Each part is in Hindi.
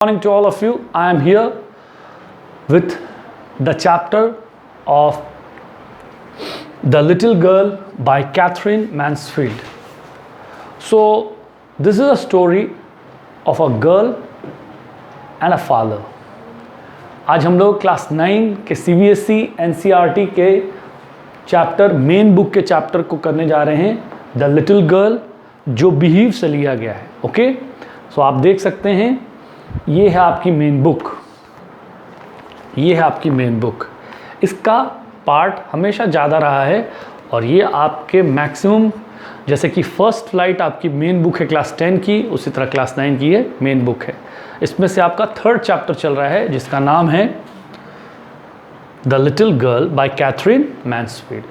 Morning to all of you. I am here with the chapter of The Little Girl by Catherine Mansfield. So, this is a story of a girl and a father. आज हम लोग क्लास 9 के CBSE NCERT के चैप्टर मेन बुक के चैप्टर को करने जा रहे हैं द लिटिल गर्ल जो बिहीव से लिया गया है. ओके, सो आप देख सकते हैं ये है आपकी मेन बुक. ये है आपकी मेन बुक. इसका पार्ट हमेशा ज़्यादा रहा है और ये आपके मैक्सिमम, जैसे कि फर्स्ट फ्लाइट आपकी मेन बुक है क्लास 10 की, उसी तरह क्लास 9 की ये मेन बुक है. इसमें से आपका थर्ड चैप्टर चल रहा है जिसका नाम है the Little Girl by Katherine Mansfield.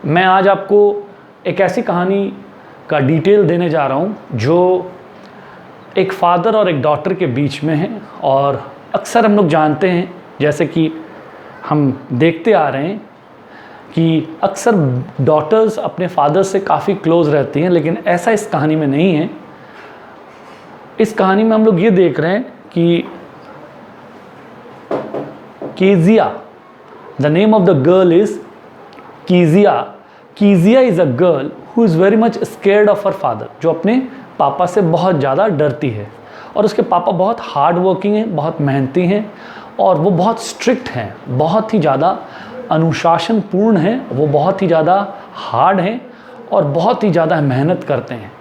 मैं आज आपको एक ऐसी कहानी का डिटेल देने जा रहा हूँ जो एक फादर और एक डॉटर के बीच में है. और अक्सर हम लोग जानते हैं, जैसे कि हम देखते आ रहे हैं कि अक्सर डॉटर्स अपने फादर से काफ़ी क्लोज़ रहती हैं, लेकिन ऐसा इस कहानी में नहीं है. इस कहानी में हम लोग ये देख रहे हैं कि Keziah, the name of the girl is Keziah. Keziah is a girl who is very much scared of her father, जो अपने पापा से बहुत ज़्यादा डरती है. और उसके पापा बहुत हार्ड वर्किंग हैं, बहुत मेहनती हैं और वो बहुत स्ट्रिक्ट हैं, बहुत ही ज़्यादा अनुशासनपूर्ण हैं. वो बहुत ही ज़्यादा हार्ड हैं और बहुत ही ज़्यादा मेहनत करते हैं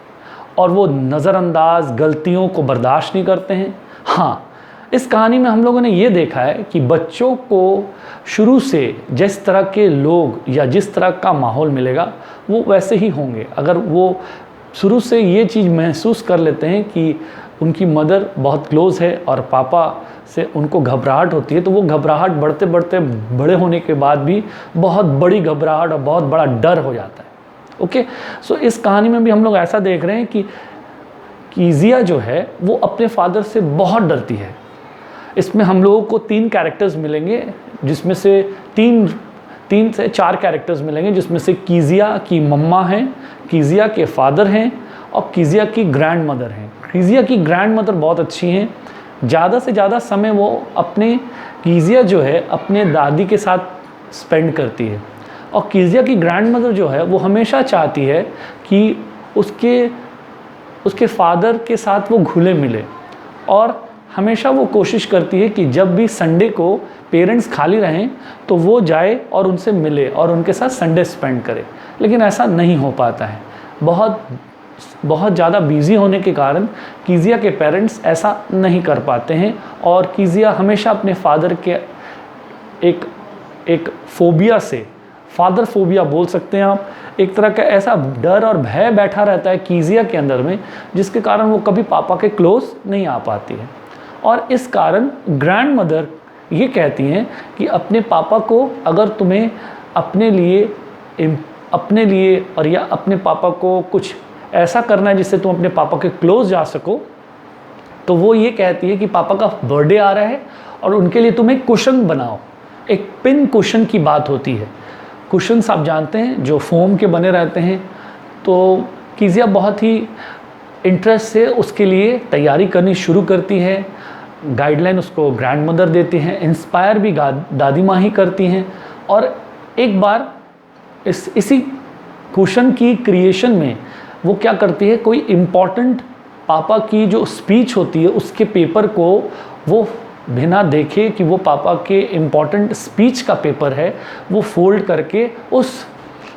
और वो नज़रअंदाज गलतियों को बर्दाश्त नहीं करते हैं. हाँ, इस कहानी में हम लोगों ने ये देखा है कि बच्चों को शुरू से जिस तरह के लोग या जिस तरह का माहौल मिलेगा वो वैसे ही होंगे. अगर वो शुरू से ये चीज़ महसूस कर लेते हैं कि उनकी मदर बहुत क्लोज़ है और पापा से उनको घबराहट होती है, तो वो घबराहट बढ़ते बढ़ते बड़े होने के बाद भी बहुत बड़ी घबराहट और बहुत बड़ा डर हो जाता है. ओके, सो इस कहानी में भी हम लोग ऐसा देख रहे हैं कि कीजिया जो है वो अपने फादर से बहुत डरती है. इसमें हम लोगों को 3 कैरेक्टर्स मिलेंगे, जिसमें से 3 से 4 कैरेक्टर्स मिलेंगे, जिसमें से कीजिया की मम्मा हैं, कीजिया के फादर हैं और कीजिया की ग्रैंड मदर हैं. कीजिया की ग्रैंड मदर बहुत अच्छी हैं. ज़्यादा से ज़्यादा समय वो अपने कीजिया जो है अपने दादी के साथ स्पेंड करती है. और कीजिया की ग्रैंड मदर जो है वो हमेशा चाहती है कि उसके फादर के साथ वो घुले मिले और हमेशा वो कोशिश करती है कि जब भी संडे को पेरेंट्स खाली रहें तो वो जाए और उनसे मिले और उनके साथ संडे स्पेंड करे. लेकिन ऐसा नहीं हो पाता है. बहुत ज़्यादा बिज़ी होने के कारण कीजिया के पेरेंट्स ऐसा नहीं कर पाते हैं और कीजिया हमेशा अपने फादर के एक फोबिया से, फादर फोबिया बोल सकते हैं आप, एक तरह का ऐसा डर और भय बैठा रहता है कीजिया के अंदर में, जिसके कारण वो कभी पापा के क्लोज नहीं आ पाती है. और इस कारण ग्रैंड मदर ये कहती हैं कि अपने पापा को अगर तुम्हें अपने लिए और या अपने पापा को कुछ ऐसा करना है जिससे तुम अपने पापा के क्लोज जा सको, तो वो ये कहती है कि पापा का बर्थडे आ रहा है और उनके लिए तुम एक कुशन बनाओ. एक पिन कुशन की बात होती है. कुशन्स आप जानते हैं जो फोम के बने रहते हैं. तो कीजिया बहुत ही इंटरेस्ट से उसके लिए तैयारी करनी शुरू करती है. गाइडलाइन उसको ग्रैंड मदर देती हैं, इंस्पायर भी दादी माँ ही करती हैं. और एक बार इसी कुशन की क्रिएशन में वो क्या करती है, कोई इम्पॉर्टेंट पापा की जो स्पीच होती है उसके पेपर को वो बिना देखे कि वो पापा के इम्पॉर्टेंट स्पीच का पेपर है, वो फोल्ड करके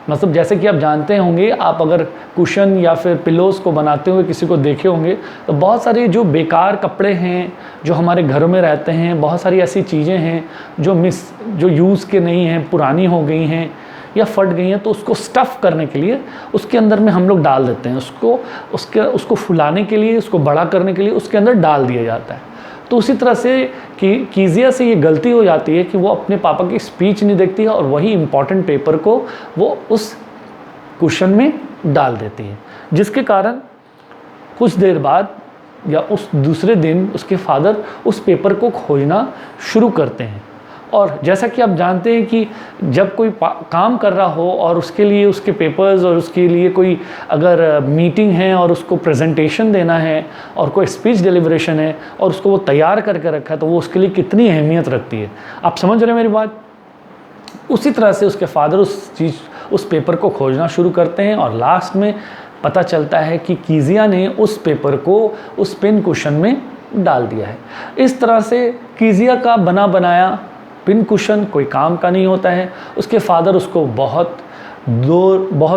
मतलब जैसे कि आप जानते होंगे, आप अगर कुशन या फिर पिलोज़ को बनाते हुए किसी को देखे होंगे तो बहुत सारे जो बेकार कपड़े हैं जो हमारे घरों में रहते हैं, बहुत सारी ऐसी चीज़ें हैं जो यूज़ के नहीं हैं, पुरानी हो गई हैं या फट गई हैं, तो उसको स्टफ़ करने के लिए उसके अंदर में हम लोग डाल देते हैं. उसको फुलाने के लिए, उसको बड़ा करने के लिए उसके अंदर डाल दिया जाता है. तो उसी तरह से कीजिया से ये गलती हो जाती है कि वो अपने पापा की स्पीच नहीं देखती है और वही इम्पॉर्टेंट पेपर को वो उस कुशन में डाल देती है, जिसके कारण कुछ देर बाद या उस दूसरे दिन उसके फादर उस पेपर को खोजना शुरू करते हैं और जैसा कि आप जानते हैं कि जब कोई काम कर रहा हो और उसके लिए उसके पेपर्स और उसके लिए कोई अगर मीटिंग है और उसको प्रेजेंटेशन देना है और कोई स्पीच डिलीवरेशन है और उसको वो तैयार करके रखा है, तो वो उसके लिए कितनी अहमियत रखती है। आप समझ रहे हैं मेरी बात? उसी तरह से उसके फादर उस पेपर को खोजना शुरू करते हैं और लास्ट में पता चलता है कि कीजिया ने उस पेपर को उस पिन कुशन में डाल दिया है। इस तरह से कीजिया का बना बनाया पिन कुशन कोई काम का नहीं होता है। उसके फादर उसको बहुत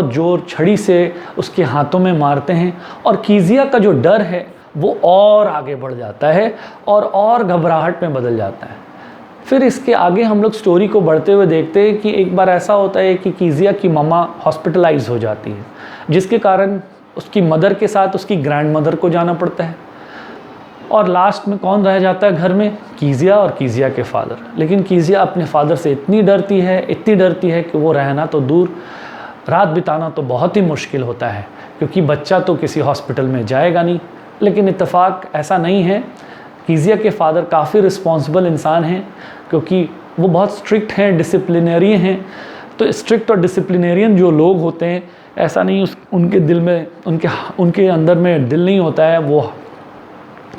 जोर छड़ी से उसके हाथों में मारते हैं और कीजिया का जो डर है वो और आगे बढ़ जाता है और घबराहट में बदल जाता है। फिर इसके आगे हम लोग स्टोरी को बढ़ते हुए देखते हैं कि एक बार ऐसा होता है कि कीजिया की मम्मा हॉस्पिटलाइज हो जाती है, जिसके कारण उसकी मदर के साथ उसकी ग्रैंड मदर को जाना पड़ता है और लास्ट में कौन रह जाता है घर में? कीजिया और कीजिया के फादर। लेकिन कीजिया अपने फादर से इतनी डरती है कि वो रहना तो दूर, रात बिताना तो बहुत ही मुश्किल होता है, क्योंकि बच्चा तो किसी हॉस्पिटल में जाएगा नहीं। लेकिन इत्तेफाक ऐसा नहीं है। कीजिया के फादर काफ़ी रिस्पॉन्सिबल इंसान हैं, क्योंकि वो बहुत स्ट्रिक्ट हैं, डिसिप्लिनरियन हैं। तो स्ट्रिक्ट और डिसिप्लिनरियन जो लोग होते हैं, ऐसा नहीं उनके दिल में उनके अंदर में दिल नहीं होता है, वो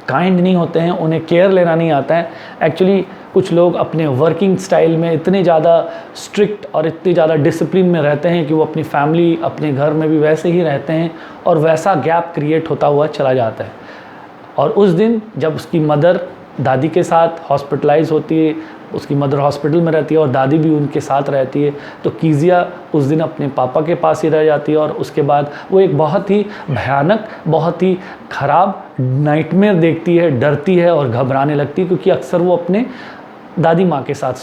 काइंड नहीं होते हैं, उन्हें केयर लेना नहीं आता है। एक्चुअली कुछ लोग अपने वर्किंग स्टाइल में इतने ज़्यादा स्ट्रिक्ट और इतनी ज़्यादा डिसिप्लिन में रहते हैं कि वो अपनी फैमिली, अपने घर में भी वैसे ही रहते हैं और वैसा गैप क्रिएट होता हुआ चला जाता है। और उस दिन जब उसकी मदर दादी के साथ हॉस्पिटलाइज होती है, उसकी मदर हॉस्पिटल में रहती है और दादी भी उनके साथ रहती है, तो कीजिया उस दिन अपने पापा के पास ही रह जाती है। और उसके बाद वो एक बहुत ही भयानक, बहुत ही ख़राब नाइटमेयर देखती है, डरती है और घबराने लगती है, क्योंकि अक्सर वो अपने दादी माँ के साथ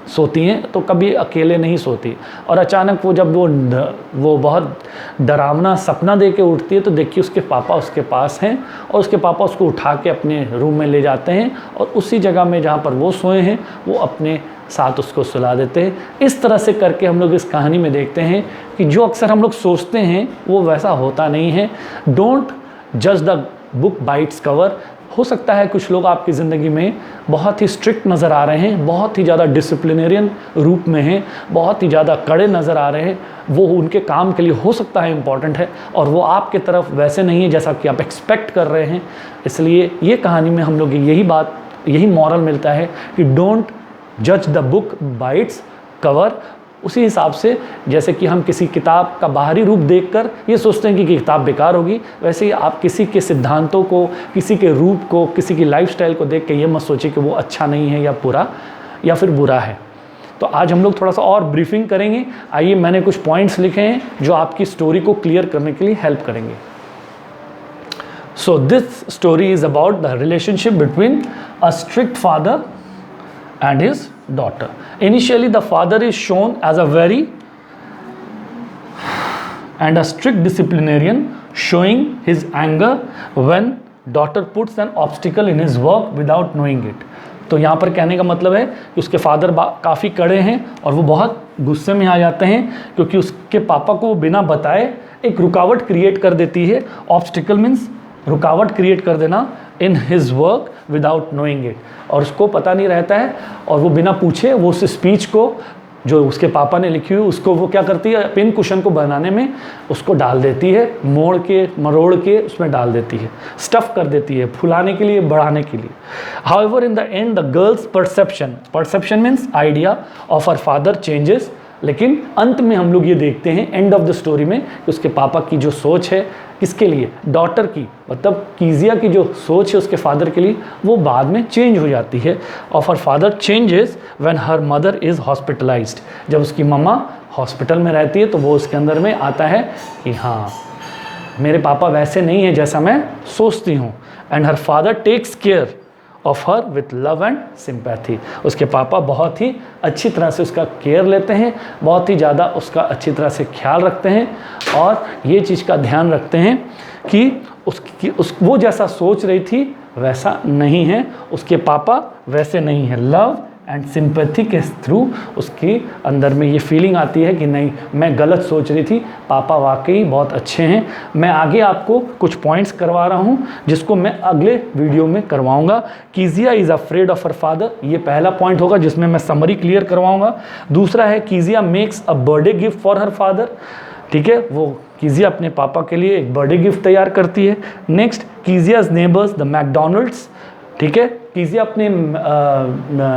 सोती हैं, तो कभी अकेले नहीं सोती। और अचानक वो जब वो बहुत डरावना सपना दे के उठती है, तो देखिए उसके पापा उसके पास हैं और उसके पापा उसको उठा के अपने रूम में ले जाते हैं और उसी जगह में जहाँ पर वो सोए हैं वो अपने साथ उसको सुला देते हैं। इस तरह से करके हम लोग इस कहानी में देखते हैं कि जो अक्सर हम लोग सोचते हैं वो वैसा होता नहीं है। डोंट जज the book by its cover. हो सकता है कुछ लोग आपकी ज़िंदगी में बहुत ही स्ट्रिक्ट नज़र आ रहे हैं, बहुत ही ज़्यादा डिसिप्लिनेरियन रूप में हैं, बहुत ही ज़्यादा कड़े नज़र आ रहे हैं, वो उनके काम के लिए हो सकता है इम्पॉर्टेंट है और वो आपके तरफ वैसे नहीं है जैसा कि आप एक्सपेक्ट कर रहे हैं। इसलिए ये कहानी में हम लोग यही मॉरल मिलता है कि डोंट जज the book by its cover. उसी हिसाब से जैसे कि हम किसी किताब का बाहरी रूप देखकर ये सोचते हैं कि किताब बेकार होगी, वैसे ही आप किसी के सिद्धांतों को, किसी के रूप को, किसी की लाइफस्टाइल को देख के ये मत सोचिए कि वो अच्छा नहीं है या बुरा या फिर बुरा है। तो आज हम लोग थोड़ा सा और ब्रीफिंग करेंगे। आइए, मैंने कुछ पॉइंट्स लिखे हैं जो आपकी स्टोरी को क्लियर करने के लिए हेल्प करेंगे। So this story is about the relationship between a strict father and his daughter. Initially, the father is shown as a very and a strict disciplinarian, showing his anger when daughter puts an obstacle in his work without knowing it. तो यहाँ पर कहने का मतलब है कि उसके फादर काफ़ी कड़े हैं और वो बहुत गुस्से में आ जाते हैं, क्योंकि उसके पापा को वो बिना बताए एक रुकावट क्रिएट कर देती है। ऑब्स्टिकल मीन्स रुकावट क्रिएट कर देना in his work without knowing it, और उसको पता नहीं रहता है और वो बिना पूछे वो उस स्पीच को जो उसके पापा ने लिखी हुई उसको वो क्या करती है, पिन कुशन को बनाने में उसको डाल देती है, मोड़ के मरोड़ के उसमें डाल देती है, स्टफ़ कर देती है, फुलाने के लिए, बढ़ाने के लिए। However in the end the girls perception means idea of her father changes. लेकिन अंत में हम लोग ये देखते हैं एंड ऑफ द स्टोरी में कि उसके पापा की जो सोच है किसके लिए, डॉटर की, मतलब कीजिया की जो सोच है उसके फादर के लिए, वो बाद में चेंज हो जाती है। Of her father changes when her mother is hospitalised. जब उसकी मम्मा हॉस्पिटल में रहती है तो वो उसके अंदर में आता है कि हाँ, मेरे पापा वैसे नहीं है जैसा मैं सोचती हूँ। And her father takes care of her with love and sympathy. उसके पापा बहुत ही अच्छी तरह से उसका केयर लेते हैं, बहुत ही ज़्यादा उसका अच्छी तरह से ख्याल रखते हैं और ये चीज़ का ध्यान रखते हैं कि वो जैसा सोच रही थी वैसा नहीं है, उसके पापा वैसे नहीं है। लव एंड सिंपैथी के थ्रू उसके अंदर में ये फीलिंग आती है कि नहीं, मैं गलत सोच रही थी, पापा वाकई बहुत अच्छे हैं। मैं आगे आपको कुछ पॉइंट्स करवा रहा हूँ जिसको मैं अगले वीडियो में करवाऊँगा। Keziah is afraid of her father, ये पहला पॉइंट होगा जिसमें मैं समरी क्लियर करवाऊँगा। दूसरा है Keziah makes a birthday gift for her father, ठीक है, वो कीजिया अपने पापा के लिए एक बर्थडे गिफ्ट तैयार करती है। नेक्स्ट, कीजियाज नेबर्स द मैकडोनल्ड्स, ठीक है, कीजिया अपने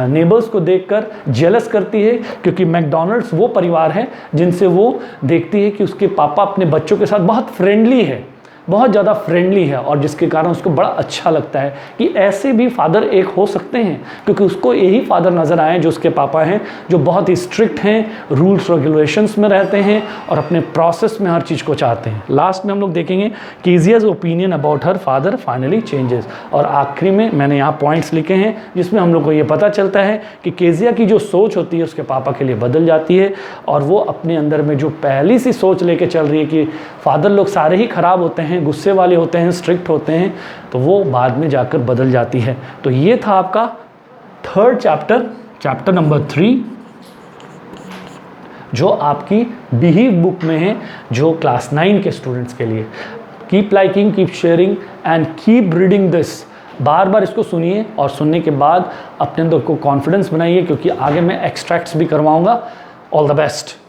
नेबर्स को देखकर जेलस करती है क्योंकि मैकडोनल्ड्स वो परिवार है जिनसे वो देखती है कि उसके पापा अपने बच्चों के साथ बहुत फ्रेंडली है, बहुत ज़्यादा फ्रेंडली है, और जिसके कारण उसको बड़ा अच्छा लगता है कि ऐसे भी फादर एक हो सकते हैं, क्योंकि उसको यही फादर नज़र आए जो उसके पापा हैं, जो बहुत ही स्ट्रिक्ट हैं, रूल्स रेगुलेशंस में रहते हैं और अपने प्रोसेस में हर चीज़ को चाहते हैं। लास्ट में हम लोग देखेंगे Keziah's opinion about her father finally changes, और आखिरी में मैंने यहाँ पॉइंट्स लिखे हैं जिसमें हम लोग को ये पता चलता है कि कीजिया की जो सोच होती है उसके पापा के लिए बदल जाती है, और वो अपने अंदर में जो पहली सी सोच लेके चल रही है कि फादर लोग सारे ही ख़राब होते हैं, गुस्से वाले होते हैं, स्ट्रिक्ट होते हैं, तो वो बाद में जाकर बदल जाती है। तो ये था आपका थर्ड चैप्टर नंबर 3, जो आपकी बिहीव बुक में है, जो क्लास 9 के स्टूडेंट्स के लिए। Keep liking, keep sharing and keep reading this. बार बार इसको सुनिए और सुनने के बाद अपने अंदर को कॉन्फिडेंस बनाइए, क्योंकि आगे मैं एक्सट्रैक्ट्स भी करवाऊंगा। All the best.